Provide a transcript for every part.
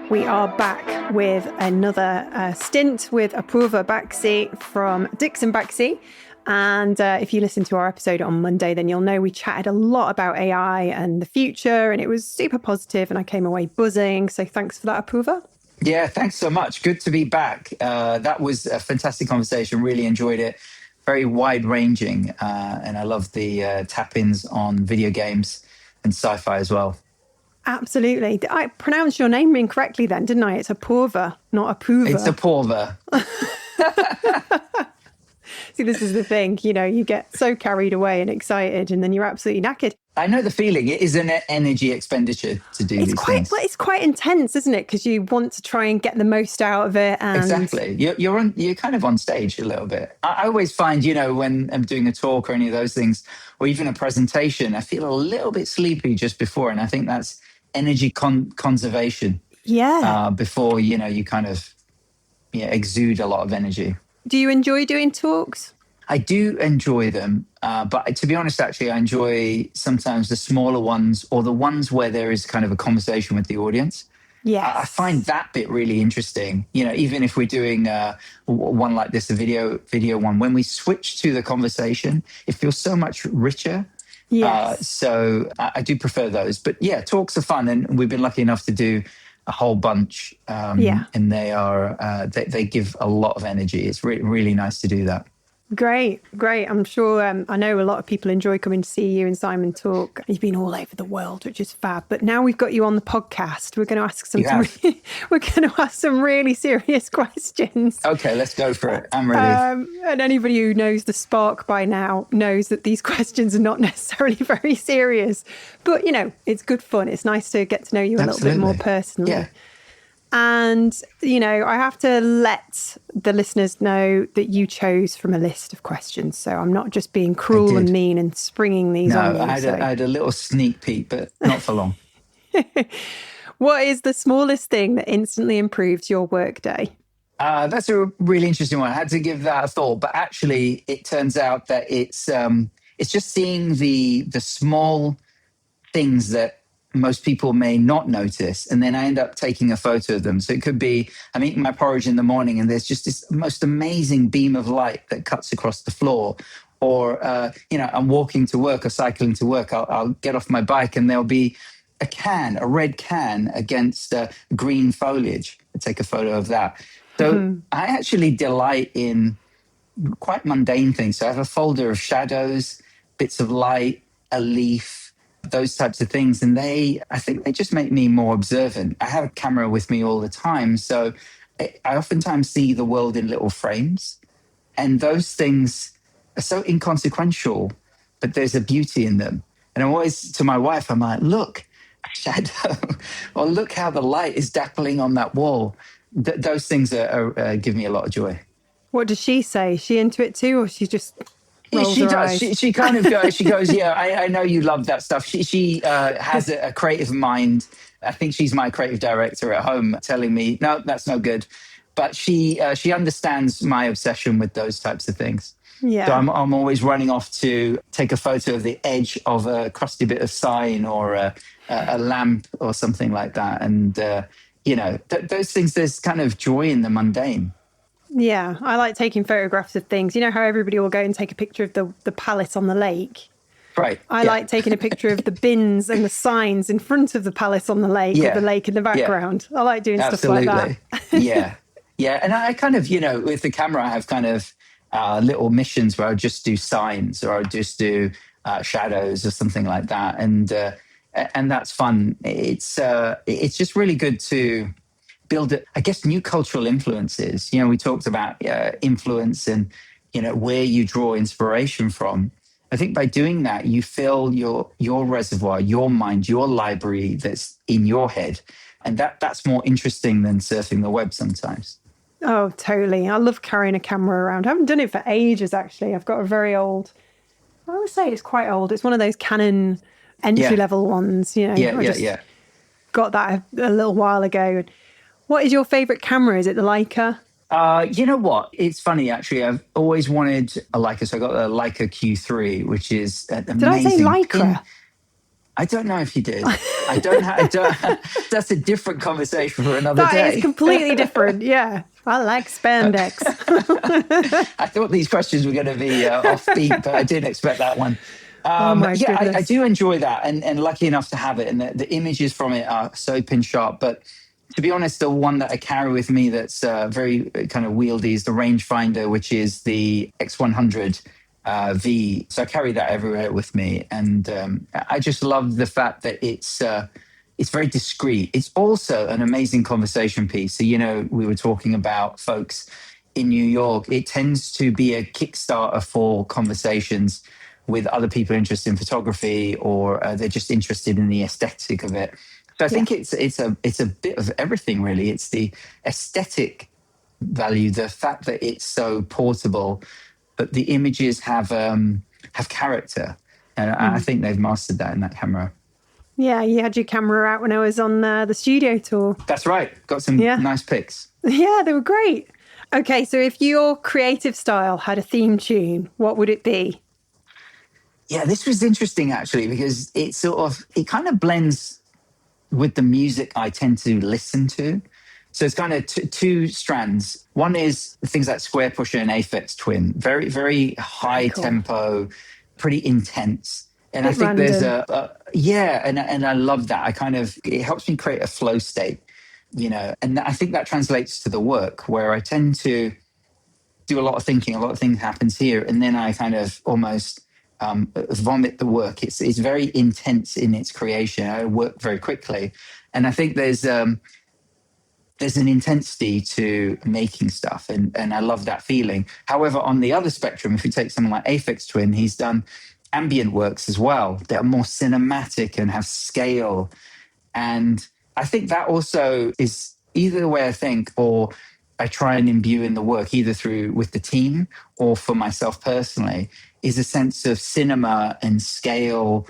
We are back with another stint with Aporva Baxi from Dixon Baxi. And if you listen to our episode on Monday, then you'll know we chatted a lot about AI and the future, and it was super positive, and I came away buzzing. So thanks for that, Aporva. Yeah, thanks so much. Good to be back. That was a fantastic conversation. Really enjoyed it. Very wide-ranging, and I love the tap-ins on video games and sci-fi as well. Absolutely. I pronounced your name incorrectly then, didn't I? It's Aporva, not Aporva. It's Aporva. See, this is the thing, you know, you get so carried away and excited and then you're absolutely knackered. I know the feeling. It is an energy expenditure to do these things. Well, it's quite intense, isn't it? Because you want to try and get the most out of it. And exactly. You're kind of on stage a little bit. I always find, you know, when I'm doing a talk or any of those things, or even a presentation, I feel a little bit sleepy just before. And I think that's energy conservation. Yeah. Before, you know, you kind of exude a lot of energy. Do you enjoy doing talks? I do enjoy them. But to be honest, actually, I enjoy sometimes the smaller ones or the ones where there is kind of a conversation with the audience. Yes. I find that bit really interesting. You know, even if we're doing one like this, a video one, when we switch to the conversation, it feels so much richer. Yes. So I do prefer those. But yeah, talks are fun. And we've been lucky enough to do a whole bunch. And they are, they give a lot of energy. It's really nice to do that. Great. I'm sure, I know a lot of people enjoy coming to see you and Simon talk. You've been all over the world, which is fab. But now we've got you on the podcast, we're going to ask some really serious questions. Okay, let's go for it. I'm ready. And anybody who knows the Spark by now knows that these questions are not necessarily very serious. But, you know, it's good fun. It's nice to get to know you a little bit more personally. Yeah. And, you know, I have to let the listeners know that you chose from a list of questions. So I'm not just being cruel and mean and springing these on you. I had a little sneak peek, but not for long. What is the smallest thing that instantly improves your workday? That's a really interesting one. I had to give that a thought. But actually, it turns out that it's just seeing the small things that most people may not notice. And then I end up taking a photo of them. So it could be, I'm eating my porridge in the morning and there's just this most amazing beam of light that cuts across the floor. Or, I'm walking to work or cycling to work. I'll get off my bike and there'll be a red can against green foliage. I take a photo of that. So I actually delight in quite mundane things. So I have a folder of shadows, bits of light, a leaf, those types of things. And I think they just make me more observant. I have a camera with me all the time. So I oftentimes see the world in little frames. And those things are so inconsequential, but there's a beauty in them. And I'm always, to my wife, I'm like, look, a shadow, or look how the light is dappling on that wall. Those things give me a lot of joy. What does she say? Is she into it too, or she just... She does. She kind of goes. She goes. Yeah, I know you love that stuff. She has a creative mind. I think she's my creative director at home, telling me, no, that's no good. But she understands my obsession with those types of things. Yeah. So I'm always running off to take a photo of the edge of a crusty bit of sign or a lamp or something like that. And those things. There's kind of joy in the mundane. Yeah, I like taking photographs of things. You know how everybody will go and take a picture of the palace on the lake? Right. I like taking a picture of the bins and the signs in front of the palace on the lake with the lake in the background. I like doing stuff like that. Yeah. And I kind of, with the camera, I have kind of little missions where I just do signs or I just do shadows or something like that. And that's fun. It's just really good to build, I guess, new cultural influences. We talked about influence and, where you draw inspiration from. I think by doing that, you fill your reservoir, your mind, your library that's in your head. And that's more interesting than surfing the web sometimes. Oh, totally. I love carrying a camera around. I haven't done it for ages, actually. I've got a very old, I would say it's quite old. It's one of those Canon entry-level ones, got that a little while ago. What is your favourite camera? Is it the Leica? You know what? It's funny, actually. I've always wanted a Leica. So I got a Leica Q3, which is amazing. Did I say Lycra? I don't know if he did. I don't. That's a different conversation for another day. That is completely different. Yeah, I like spandex. I thought these questions were going to be offbeat, but I didn't expect that one. Oh my yeah, I goodness. do enjoy that, and lucky enough to have it, and the images from it are so pin sharp. But to be honest, the one that I carry with me that's very kind of wieldy is the rangefinder, which is the X100 V. So I carry that everywhere with me, and I just love the fact that it's very discreet. It's also an amazing conversation piece. So, we were talking about folks in New York. It tends to be a Kickstarter for conversations with other people interested in photography, or they're just interested in the aesthetic of it. So I think it's a bit of everything, really. It's the aesthetic value, the fact that it's so portable, but the images have character, and I think they've mastered that in that camera. Yeah, you had your camera out when I was on the studio tour. That's right. Got some nice pics. Yeah, they were great. Okay, so if your creative style had a theme tune, what would it be? Yeah, this was interesting actually, because it kind of blends with the music I tend to listen to. So it's kind of two strands. One is things like Square Pusher and Aphex Twin, very, very high tempo, pretty intense. And I think there's and I love that. It helps me create a flow state, and I think that translates to the work, where I tend to do a lot of thinking, a lot of things happens here, and then I kind of almost vomit the work. It's very intense in its creation. I work very quickly, and I think there's an intensity to making stuff, and I love that feeling. However, on the other spectrum, if you take someone like Aphex Twin, he's done ambient works as well that are more cinematic and have scale, and I think that also is either the way I think, or I try and imbue in the work, either through with the team or for myself personally, is a sense of cinema and scale,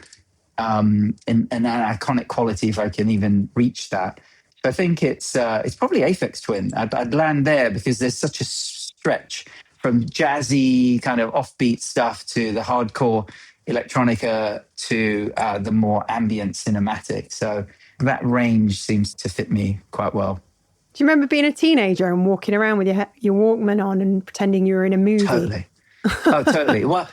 and an iconic quality, if I can even reach that. I think it's probably Aphex Twin. I'd land there, because there's such a stretch from jazzy kind of offbeat stuff to the hardcore electronica to the more ambient cinematic. So that range seems to fit me quite well. Do you remember being a teenager and walking around with your Walkman on and pretending you were in a movie? Totally. Oh, totally. Well,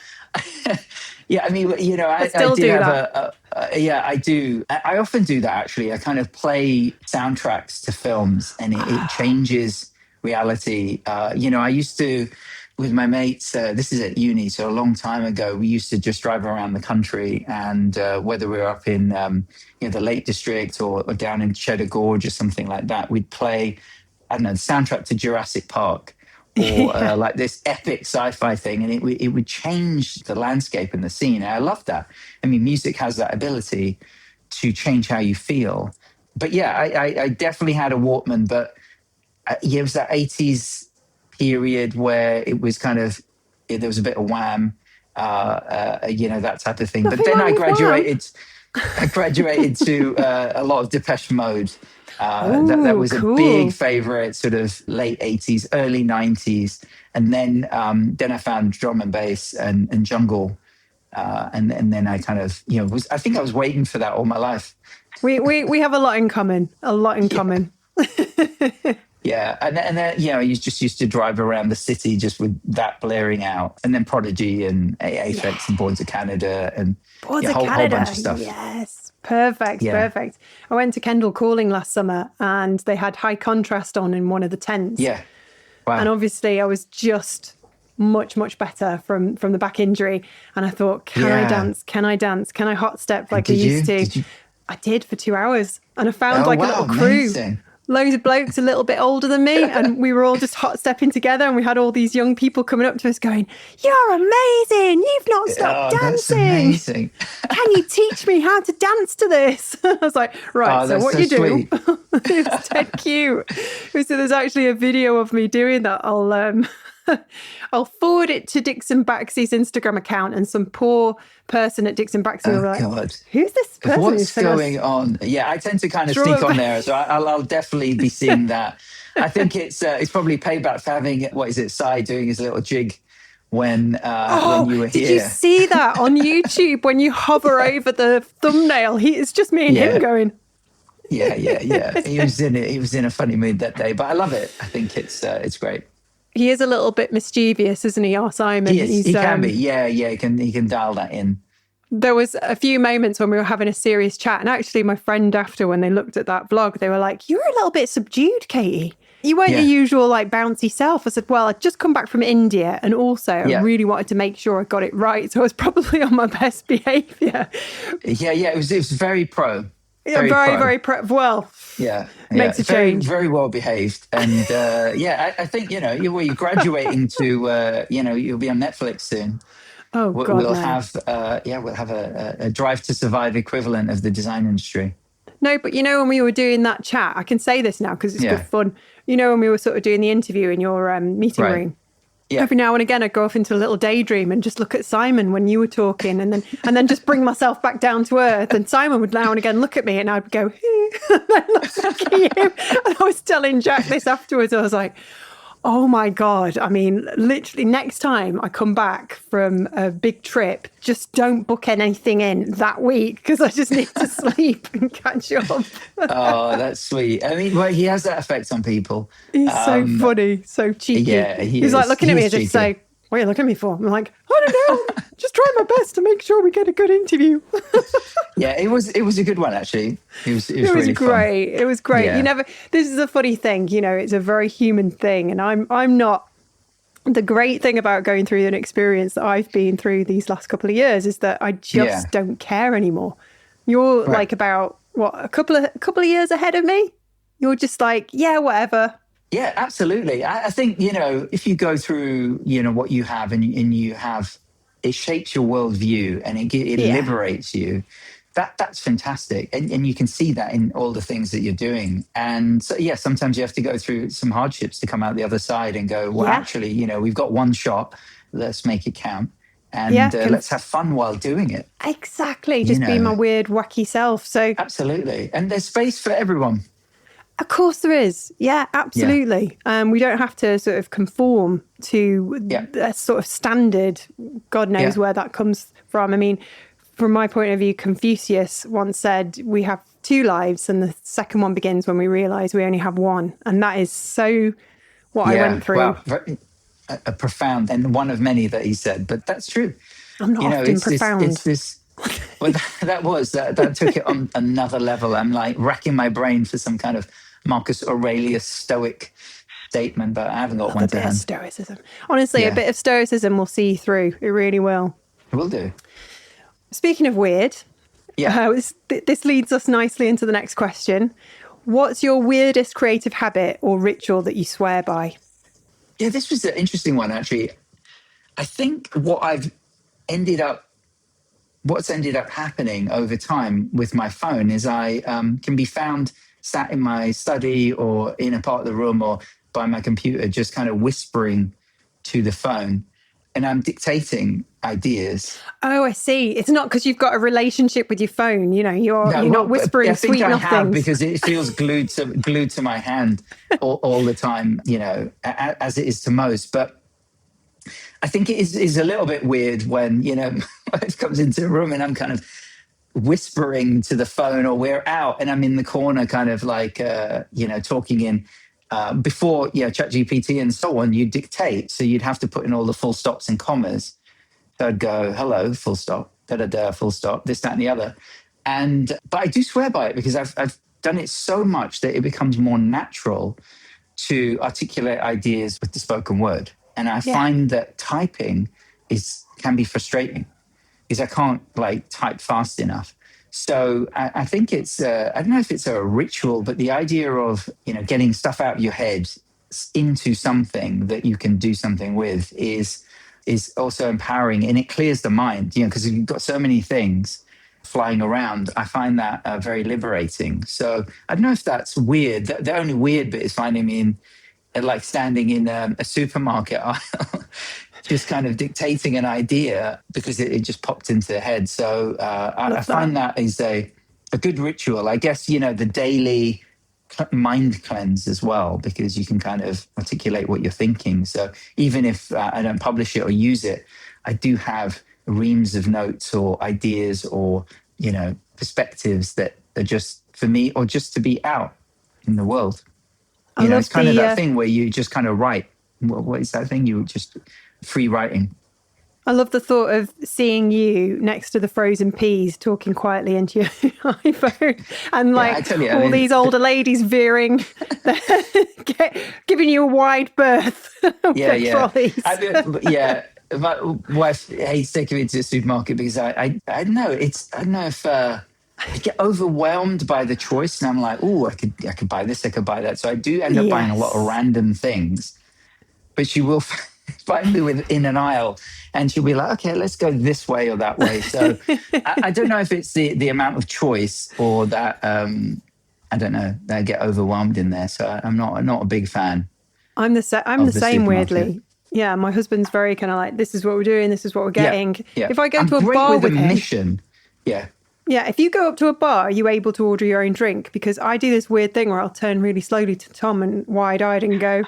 yeah, I mean, I still do do have yeah, I do. I often do that, actually. I kind of play soundtracks to films, and it changes reality. I used to, with my mates, this is at uni, so a long time ago, we used to just drive around the country, and whether we were up in the Lake District or down in Cheddar Gorge or something like that, we'd play, I don't know, the soundtrack to Jurassic Park, or like this epic sci-fi thing, and it would change the landscape and the scene. And I love that. I mean, music has that ability to change how you feel. But yeah, I definitely had a Walkman, but it was that 80s period where it was kind of, there was a bit of Wham, that type of thing. But then I graduated to a lot of Depeche Mode. That was a big favorite, sort of late 80s, early 90s. And then I found drum and bass and jungle. And then I kind of, I think I was waiting for that all my life. We have a lot in common, common. Yeah, and then, you just used to drive around the city just with that blaring out. And then Prodigy and Aphex and Born to Canada and a whole bunch of stuff. Yes, perfect. I went to Kendall Calling last summer, and they had high contrast on in one of the tents. Yeah, wow. And obviously I was just much, much better from the back injury. And I thought, can I dance? Can I dance? Can I hot step like I used to? I did for 2 hours, and I found a little crew. Amazing. Loads of blokes a little bit older than me, and we were all just hot stepping together, and we had all these young people coming up to us going, "You're amazing, you've not stopped dancing. That's amazing. Can you teach me how to dance to this?" I was like, right, so what you do. It was dead cute. So there's actually a video of me doing that. I'll forward it to Dixon Baxi's Instagram account, and some poor person at Dixon Baxi will be like, God. Who's this person? What's going on? Yeah, I tend to kind of sneak on there, so I'll definitely be seeing that. I think it's probably payback for having, what is it, Sai doing his little jig when you were did here. You see that on YouTube when you hover over the thumbnail? It's just me and him going. Yeah. He was in a funny mood that day, but I love it. I think it's great. He is a little bit mischievous, isn't he, our Simon? He is. He can be. Yeah. He can dial that in. There was a few moments when we were having a serious chat, and actually my friend after, when they looked at that vlog, they were like, "You were a little bit subdued, Katie. You weren't your usual like bouncy self." I said, "Well, I'd just come back from India, and also I really wanted to make sure I got it right, so I was probably on my best behaviour." Yeah. It was very pro. Very pro. Well, makes a change. Very well behaved, and I think you're graduating to you'll be on Netflix soon. Oh God, we'll have a Drive to Survive equivalent of the design industry. No, but when we were doing that chat, I can say this now because it's good fun. When we were sort of doing the interview in your meeting room. Yeah. Every now and again, I'd go off into a little daydream and just look at Simon when you were talking, and then just bring myself back down to earth. And Simon would now and again look at me, and I'd go, and then look back at him. And I was telling Jack this afterwards. I was like, oh my God. I mean, literally next time I come back from a big trip, just don't book anything in that week because I just need to sleep and catch up. Oh, that's sweet. I mean, well, he has that effect on people. He's so funny, so cheeky. Yeah, he's like looking at me as if to say, "What are you looking at me for?" I'm like, "I don't know. Just trying my best to make sure we get a good interview." Yeah, it was a good one actually. It was really great. Fun. It was great. Yeah. This is a funny thing, it's a very human thing, and I'm not. The great thing about going through an experience that I've been through these last couple of years is that I just don't care anymore. You're like about a couple of years ahead of me. You're just like, yeah, whatever. Yeah, absolutely. I think, if you go through, what you have and you have, it shapes your worldview and it liberates you. That's fantastic. And you can see that in all the things that you're doing. And so, sometimes you have to go through some hardships to come out the other side and go, well, actually, we've got one shot. Let's make it count. And let's have fun while doing it. Exactly. Just be my weird, wacky self. So absolutely. And there's space for everyone. Of course there is. Yeah, absolutely. Yeah. We don't have to sort of conform to a sort of standard. God knows where that comes from. I mean, from my point of view, Confucius once said, we have two lives and the second one begins when we realize we only have one. And that is so what I went through. Well, a profound, and one of many that he said, but that's true. I'm not often profound. Well, that took it on another level. I'm like racking my brain for some kind of Marcus Aurelius Stoic statement, but I haven't got one to hand. A bit of stoicism. Honestly, a bit of stoicism will see you through. It really will. It will do. Speaking of weird, this leads us nicely into the next question. What's your weirdest creative habit or ritual that you swear by? Yeah, this was an interesting one, actually. I think what's ended up happening over time with my phone is I can be found sat in my study or in a part of the room or by my computer, just kind of whispering to the phone, and I'm dictating ideas. Oh, I see. It's not because you've got a relationship with your phone. You're not whispering sweet nothings. Because it feels glued to my hand all the time. As it is to most. But I think it is a little bit weird when my wife comes into the room and I'm kind of whispering to the phone, or we're out and I'm in the corner kind of like, talking in. Before, ChatGPT and so on, you dictate. So you'd have to put in all the full stops and commas. So I'd go, hello, full stop, da-da-da, full stop, this, that, and the other. But I do swear by it because I've done it so much that it becomes more natural to articulate ideas with the spoken word. And I find that typing can be frustrating because I can't type fast enough. So I think it's, I don't know if it's a ritual, but the idea of, getting stuff out of your head into something that you can do something with is also empowering, and it clears the mind, because you've got so many things flying around. I find that very liberating. So I don't know if that's weird. The only weird bit is finding me standing in a supermarket aisle, just kind of dictating an idea because it just popped into the head. So I find that is a good ritual. I guess, the daily mind cleanse as well, because you can kind of articulate what you're thinking. So even if I don't publish it or use it, I do have reams of notes or ideas or, perspectives that are just for me or just to be out in the world. It's kind of that thing where you just kind of write. What is that thing? You just free writing. I love the thought of seeing you next to the frozen peas talking quietly into your iPhone and all these older ladies veering, giving you a wide berth. Trolleys. My wife hates taking me to the supermarket because I don't know. I don't know if I get overwhelmed by the choice, and I'm like, oh, I could buy this, I could buy that. So I do end up buying a lot of random things. But she will find me within an aisle, and she'll be like, okay, let's go this way or that way. So I don't know if it's the amount of choice or that, I don't know, that I get overwhelmed in there. So I'm not a big fan. I'm the same, weirdly. Yeah, my husband's very kind of like, this is what we're doing, this is what we're getting. Yeah. If I go to a bar with him, mission. Yeah. Yeah, if you go up to a bar, are you able to order your own drink? Because I do this weird thing where I'll turn really slowly to Tom and wide-eyed and go,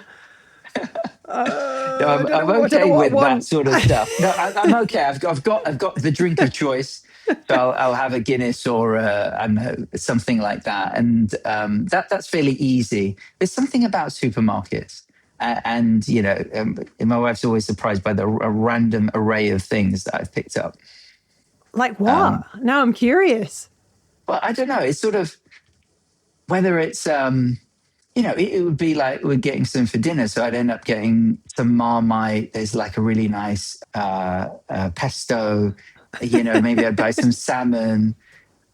I'm okay with that sort of stuff. No, I'm okay. I've got the drink of choice. So I'll have a Guinness or I don't know, something like that, and that's fairly easy. There's something about supermarkets, and my wife's always surprised by a random array of things that I've picked up. Like what? Now I'm curious. Well, I don't know. It's sort of whether it's it would be like we're getting some for dinner. So I'd end up getting some Marmite. There's like a really nice pesto. Maybe I'd buy some salmon.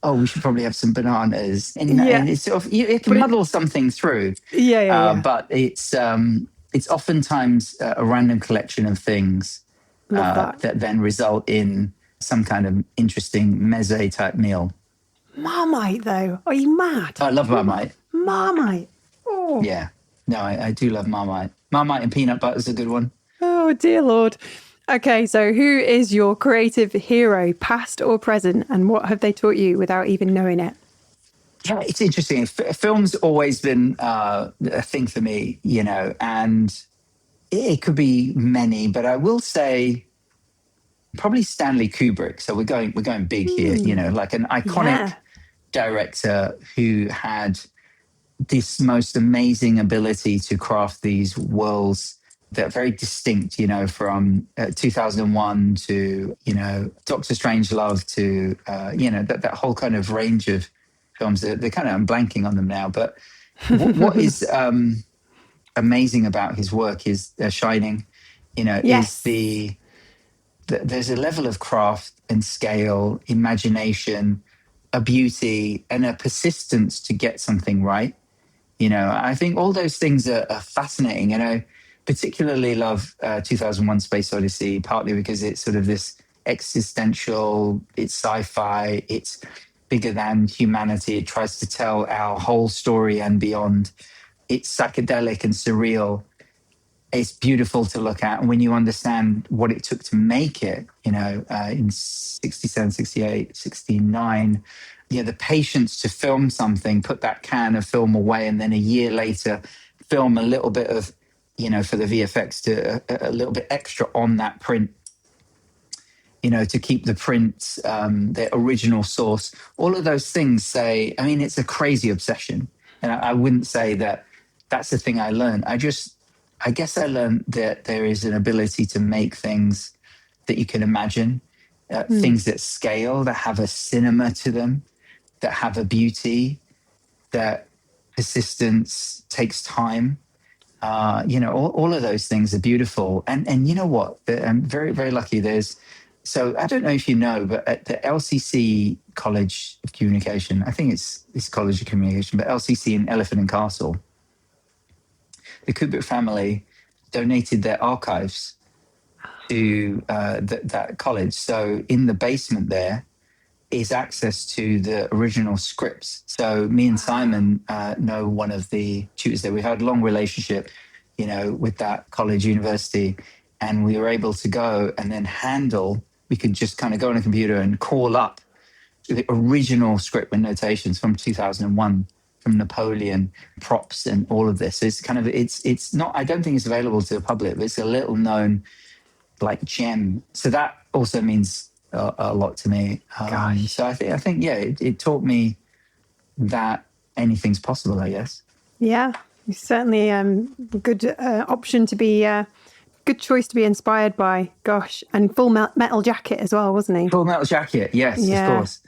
Oh, we should probably have some bananas. And it's sort of, it can muddle something through. But it's oftentimes a random collection of things that then result in some kind of interesting meze type meal. Marmite, though? Are you mad? I love Marmite. Marmite. Oh. Yeah. No, I do love Marmite. Marmite and peanut butter is a good one. Oh, dear Lord. Okay, so who is your creative hero, past or present, and what have they taught you without even knowing it? Yeah, it's interesting. Film's always been a thing for me, and it could be many, but I will say probably Stanley Kubrick. So we're going big here, like an iconic director who had this most amazing ability to craft these worlds that are very distinct, from 2001 to, Doctor Strangelove to, that whole kind of range of films. They're kind of, I'm blanking on them now, but what is amazing about his work is Shining, is there's a level of craft and scale, imagination, a beauty and a persistence to get something right. I think all those things are fascinating. I particularly love 2001 Space Odyssey, partly because it's sort of this existential, it's sci-fi, it's bigger than humanity. It tries to tell our whole story and beyond. It's psychedelic and surreal. It's beautiful to look at. And when you understand what it took to make it, in 67, 68, 69, the patience to film something, put that can of film away, and then a year later film a little bit of, for the VFX to a little bit extra on that print, to keep the print, the original source. All of those things it's a crazy obsession. And I wouldn't say that that's the thing I learned. I guess I learned that there is an ability to make things that you can imagine, things that scale, that have a cinema to them, that have a beauty, that persistence takes time. All of those things are beautiful. And you know what? I'm very, very lucky. So I don't know if you know, but at the LCC College of Communication, I think it's College of Communication, but LCC in Elephant and Castle, the Kubrick family donated their archives to that college. So in the basement there is access to the original scripts. So me and Simon know one of the tutors there. We've had a long relationship, with that college university, and we were able to go and then we could just kind of go on a computer and call up the original script with notations from 2001 from Napoleon, props and all of this. So it's kind of, it's not, I don't think it's available to the public, but it's a little known like gem. So that also means a lot to me. So I think, yeah, it taught me that anything's possible, I guess. Yeah, certainly good option to be, good choice to be inspired by. Gosh, and Full Metal Jacket as well, wasn't he? Full Metal Jacket, yes, of course.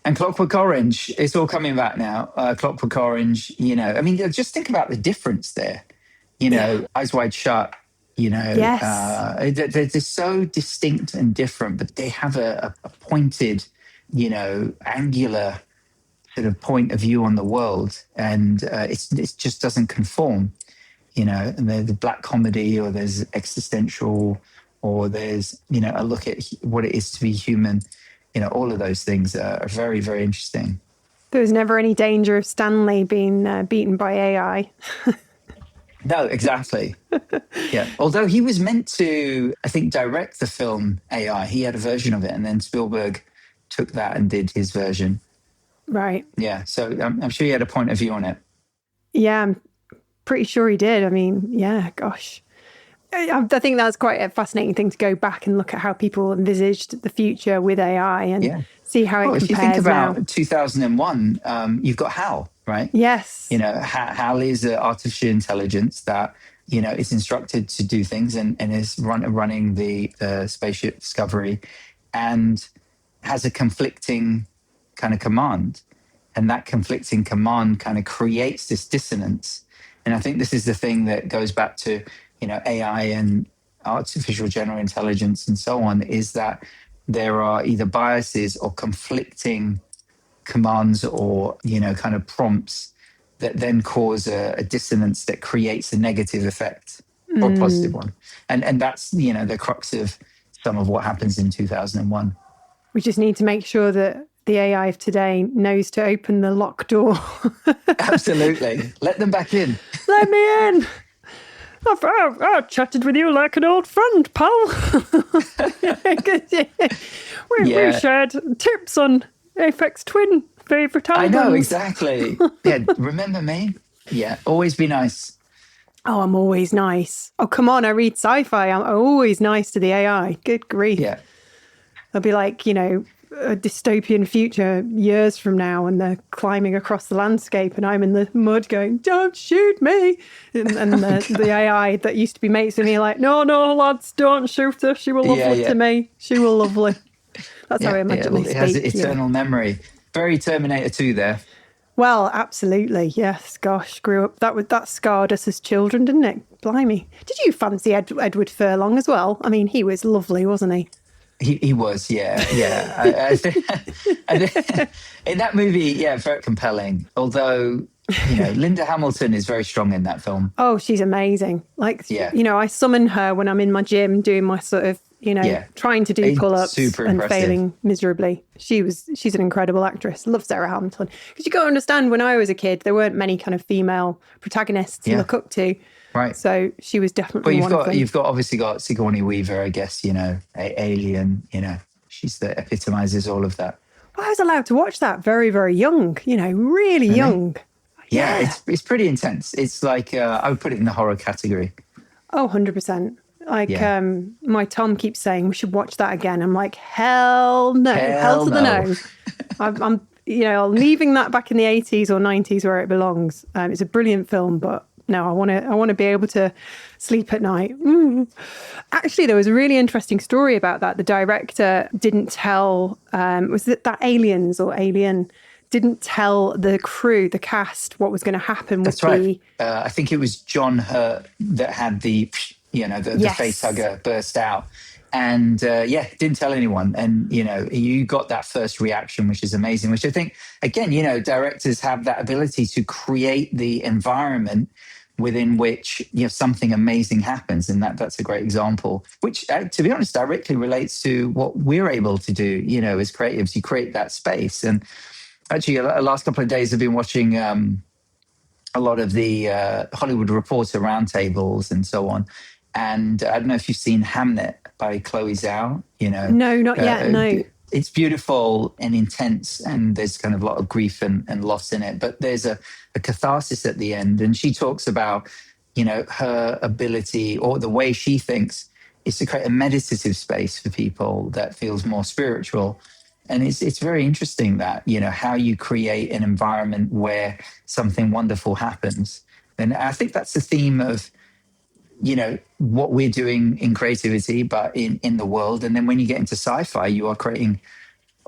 And Clockwork Orange, it's all coming back now. Clockwork Orange, I mean, just think about the difference there. Eyes Wide Shut, Yes. They're so distinct and different, but they have a pointed, angular sort of point of view on the world, and it just doesn't conform. And there's the black comedy, or there's existential, or there's a look at what it is to be human. All of those things are very, very interesting. There was never any danger of Stanley being beaten by AI. No, exactly. Yeah. Although he was meant to, I think, direct the film AI. He had a version of it, and then Spielberg took that and did his version. Right. Yeah. So I'm sure he had a point of view on it. Yeah, I'm pretty sure he did. I mean, yeah, gosh. I think that's quite a fascinating thing to go back and look at how people envisaged the future with AI and see how it compares. If you think about 2001, you've got HAL, right? Yes. HAL is an artificial intelligence that, is instructed to do things and is running the spaceship Discovery, and has a conflicting kind of command. And that conflicting command kind of creates this dissonance. And I think this is the thing that goes back to, AI and artificial general intelligence and so on, is that there are either biases or conflicting commands or, kind of prompts that then cause a dissonance that creates a negative effect or a positive one. And that's, the crux of some of what happens in 2001. We just need to make sure that the AI of today knows to open the lock door. Absolutely. Let them back in. Let me in. I've chatted with you like an old friend, pal. We shared tips on Aphex Twin favourite albums. I know, exactly. Yeah, remember me? Yeah, always be nice. Oh, I'm always nice. Oh, come on, I read sci-fi. I'm always nice to the AI. Good grief. Yeah. I'll be like, a dystopian future years from now, and they're climbing across the landscape and I'm in the mud going, don't shoot me. And the AI that used to be mates with me like, no, lads, don't shoot her. She will lovely to me. She will lovely. That's how I imagine they speak. It has eternal memory. Very Terminator 2 there. Well, absolutely. Yes. Gosh, grew up. That scarred us as children, didn't it? Blimey. Did you fancy Edward Furlong as well? I mean, he was lovely, wasn't he? He was, yeah. I think in that movie, very compelling. Although, Linda Hamilton is very strong in that film. Oh, she's amazing. I summon her when I'm in my gym doing my sort of, trying to do pull-ups and failing miserably. She's an incredible actress. Love Sarah Hamilton. Because you got to understand, when I was a kid, there weren't many kind of female protagonists to look up to. Right. So she was definitely one of them. You've obviously got Sigourney Weaver, I guess, Alien, she's the epitomizes all of that. Well, I was allowed to watch that very, very young, really young. Yeah, it's pretty intense. It's like, I would put it in the horror category. Oh, 100%. My Tom keeps saying we should watch that again. I'm like, hell no. Hell to the no. I'm leaving that back in the 80s or 90s where it belongs. It's a brilliant film, but no, I want to be able to sleep at night. Actually, there was a really interesting story about that. The director didn't tell, was it that Aliens or Alien, didn't tell the crew, the cast, what was going to happen. That's right. I think it was John Hurt that had the face hugger burst out. And didn't tell anyone. And, you got that first reaction, which is amazing, which I think, again, directors have that ability to create the environment within which something amazing happens. And that's a great example, which, to be honest, directly relates to what we're able to do, as creatives. You create that space. And actually, the last couple of days I've been watching a lot of the Hollywood Reporter roundtables and so on. And I don't know if you've seen Hamnet by Chloe Zhao, No, not yet, no. it's beautiful and intense, and there's kind of a lot of grief and loss in it. But there's a catharsis at the end, and she talks about, her ability, or the way she thinks, is to create a meditative space for people that feels more spiritual. And it's very interesting that, how you create an environment where something wonderful happens. And I think that's the theme of, what we're doing in creativity, but in the world. And then when you get into sci-fi, you are creating,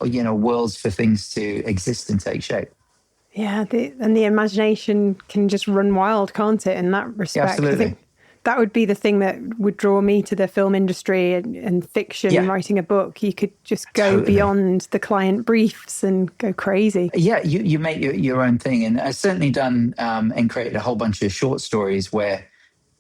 worlds for things to exist and take shape. Yeah, and the imagination can just run wild, can't it, in that respect? Yeah, absolutely. I think that would be the thing that would draw me to the film industry and fiction, writing a book. You could just go beyond the client briefs and go crazy. Yeah, you make your own thing. And I've certainly done and created a whole bunch of short stories where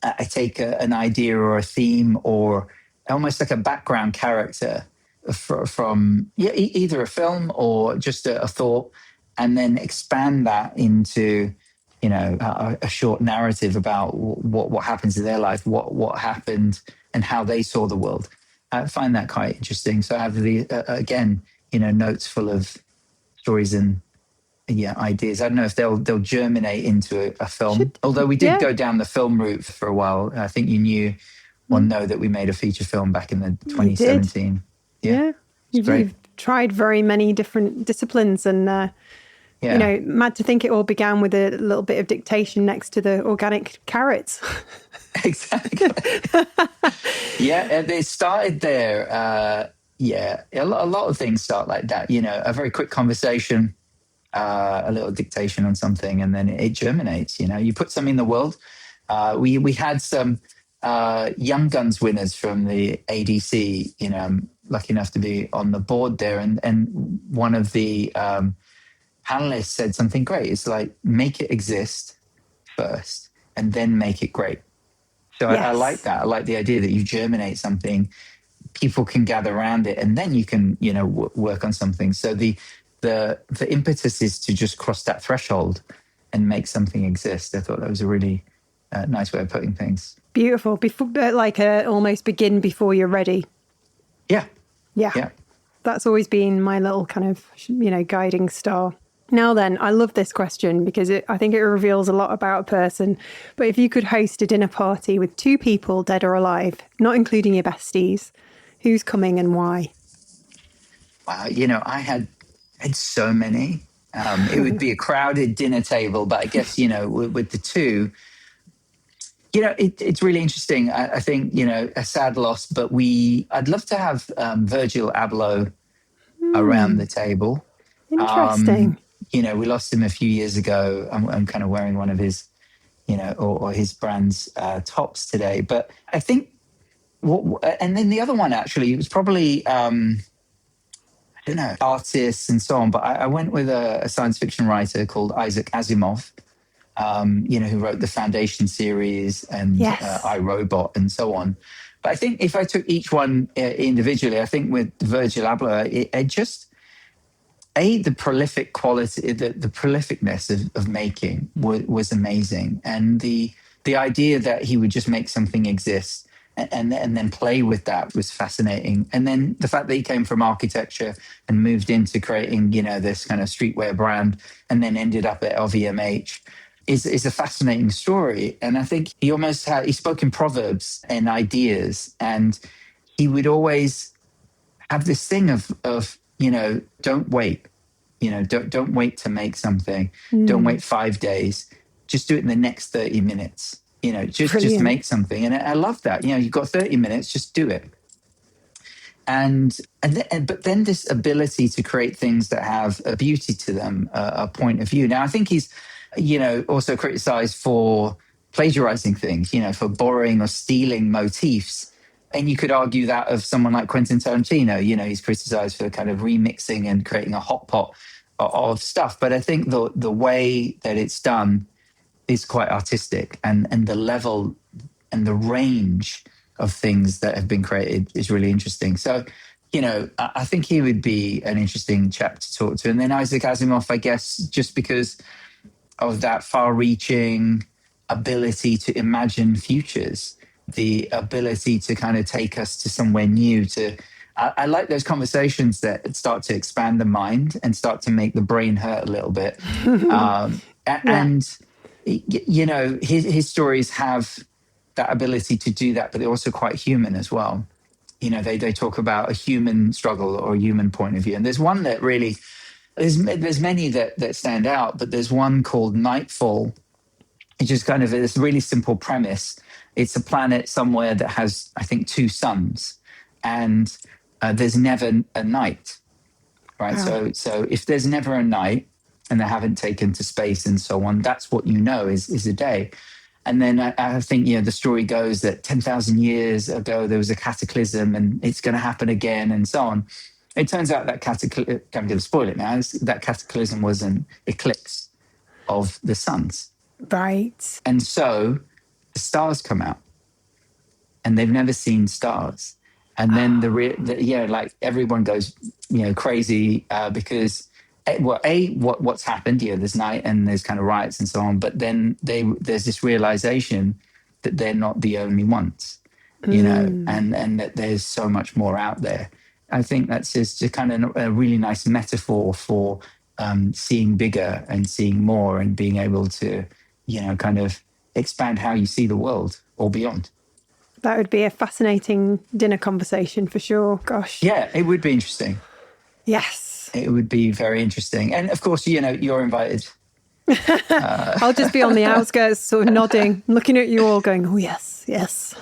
I take an idea or a theme or almost like a background character from either a film or just a thought, and then expand that into a short narrative about what happens in their life, what happened, and how they saw the world. I find that quite interesting. So I have the again, notes full of stories and ideas. I don't know if they'll germinate into a film. Although we did go down the film route for a while. I think you knew or know that we made a feature film back in the 2017. Yeah. You've tried very many different disciplines, and mad to think it all began with a little bit of dictation next to the organic carrots. Exactly. Yeah, they started there. A lot of things start like that. A very quick conversation, a little dictation on something, and then it germinates. You put something in the world. We had some Young Guns winners from the ADC. I'm lucky enough to be on the board there, and one of the panelists said something great. It's like, make it exist first, and then make it great. So I like that. I like the idea that you germinate something, people can gather around it, and then you can work on something. So the impetus is to just cross that threshold and make something exist. I thought that was a really nice way of putting things. Beautiful. Almost begin before you're ready. Yeah. That's always been my little kind of, guiding star. Now then, I love this question because I think it reveals a lot about a person. But if you could host a dinner party with 2 people, dead or alive, not including your besties, who's coming and why? Wow. I had so many. It would be a crowded dinner table, but I guess, with the 2, it's really interesting. I think, a sad loss, but I'd love to have Virgil Abloh around the table. Interesting. We lost him a few years ago. I'm kind of wearing one of his, or his brand's tops today. But I think, and then the other one actually, it was probably, artists and so on. But I went with a science fiction writer called Isaac Asimov, who wrote the Foundation series and I, Robot and so on. But I think if I took each one individually, I think with Virgil Abloh, it just, the prolific quality, the prolificness of making was amazing. And the idea that he would just make something exist and then play with that was fascinating. And then the fact that he came from architecture and moved into creating, this kind of streetwear brand and then ended up at LVMH is a fascinating story. And I think he spoke in proverbs and ideas, and he would always have this thing of don't wait. Don't wait to make something. Don't wait 5 days. Just do it in the next 30 minutes. Just make something. And I love that. You've got 30 minutes, just do it. But then this ability to create things that have a beauty to them, a point of view. Now, I think he's, also criticized for plagiarizing things, for borrowing or stealing motifs. And you could argue that of someone like Quentin Tarantino. He's criticized for kind of remixing and creating a hot pot of stuff. But I think the way that it's done is quite artistic, and the level and the range of things that have been created is really interesting. So, I think he would be an interesting chap to talk to. And then Isaac Asimov, I guess, just because of that far-reaching ability to imagine futures, the ability to kind of take us to somewhere new, to I like those conversations that start to expand the mind and start to make the brain hurt a little bit. And, you know, his stories have that ability to do that, but they're also quite human as well. You know, they talk about a human struggle or a human point of view. And there's one that really, there's many that stand out, but there's one called Nightfall. It's just kind of this really simple premise. It's a planet somewhere that has, I think, 2 suns, and there's never a night, right? Wow. So if there's never a night and they haven't taken to space and so on, that's what you know is a day. And then I think, you know, the story goes that 10,000 years ago, there was a cataclysm and it's going to happen again and so on. It turns out that cataclysm, I'm going to spoil it now, that cataclysm was an eclipse of the suns. Right. And so the stars come out and they've never seen stars. And then like everyone goes, you know, crazy because what's happened, you know, there's night and there's kind of riots and so on. But then there's this realization that they're not the only ones, you know, and that there's so much more out there. I think that's just kind of a really nice metaphor for seeing bigger and seeing more and being able to, you know, kind of expand how you see the world or beyond. That would be a fascinating dinner conversation for sure. Gosh. Yeah, it would be interesting. Yes. It would be very interesting. And of course, you know, you're invited. I'll just be on the outskirts sort of nodding, looking at you all going, oh, yes, yes.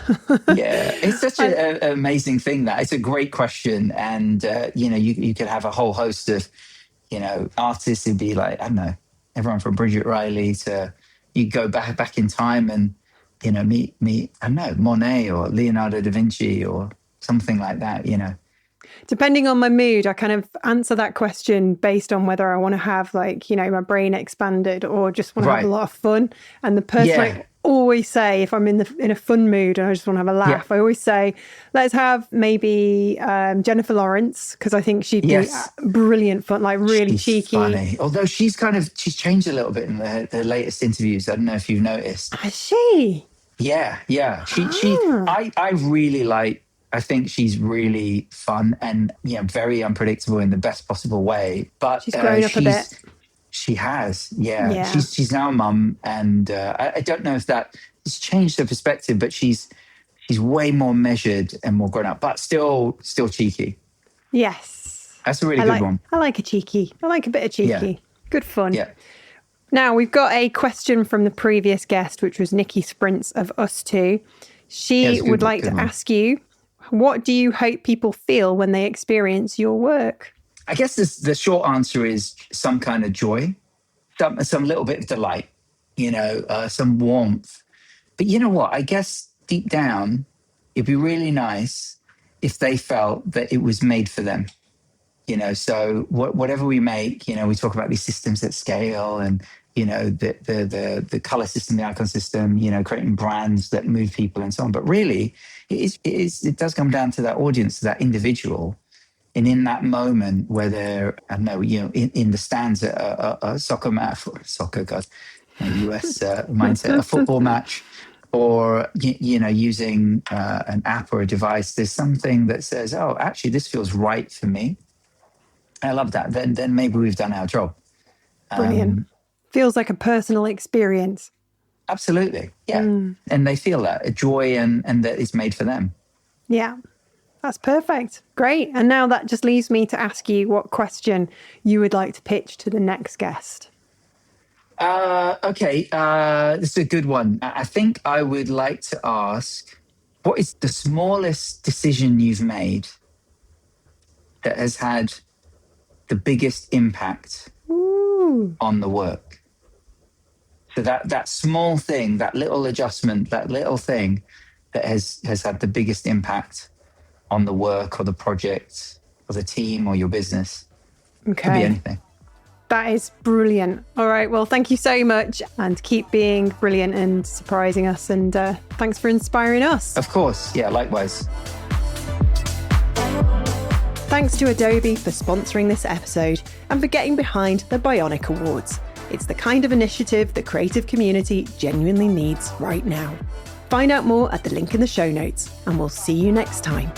Yeah, it's such an amazing thing that it's a great question. And, you know, you could have a whole host of, you know, artists who'd be like, I don't know, everyone from Bridget Riley to you go back in time and, you know, meet, I don't know, Monet or Leonardo da Vinci or something like that, you know. Depending on my mood, I kind of answer that question based on whether I want to have like, you know, my brain expanded or just want to have a lot of fun. And the person I always say, if I'm in a fun mood and I just want to have a laugh, I always say, let's have maybe Jennifer Lawrence, because I think she'd be brilliant fun, like really she's cheeky. Funny. Although she's changed a little bit in the latest interviews. I don't know if you've noticed. Has she? Yeah. I really like. I think she's really fun and, you know, very unpredictable in the best possible way. But she's grown up a bit. She has, yeah. She's now a mum, and I don't know if that has changed her perspective, but she's way more measured and more grown up, but still cheeky. Yes, that's a really good one. I like a cheeky. I like a bit of cheeky. Yeah. Good fun. Yeah. Now we've got a question from the previous guest, which was Nikki Sprints of Us Two. She would like to ask you, what do you hope people feel when they experience your work? I guess the short answer is some kind of joy, some little bit of delight, you know, some warmth. But you know what? I guess deep down, it'd be really nice if they felt that it was made for them. You know, so whatever we make, you know, we talk about these systems at scale and, you know, the color system, the icon system, you know, creating brands that move people and so on. But really, it does come down to that audience, to that individual. And in that moment where they're, I don't know, you know, in the stands at a soccer match, God, US mindset, a football match, or, you know, using an app or a device, there's something that says, oh, actually, this feels right for me. I love that. Then maybe we've done our job. Brilliant. Feels like a personal experience. Absolutely. Yeah. And they feel that, a joy and that it's made for them. Yeah. That's perfect. Great. And now that just leaves me to ask you what question you would like to pitch to the next guest. Okay. This is a good one. I think I would like to ask, what is the smallest decision you've made that has had the biggest impact on the work? So that small thing, that little adjustment, that little thing that has had the biggest impact on the work or the project or the team or your business. Okay. Could be anything. That is brilliant. All right. Well, thank you so much and keep being brilliant and surprising us. And thanks for inspiring us. Of course. Yeah, likewise. Thanks to Adobe for sponsoring this episode and for getting behind the Bionic Awards. It's the kind of initiative the creative community genuinely needs right now. Find out more at the link in the show notes, and we'll see you next time.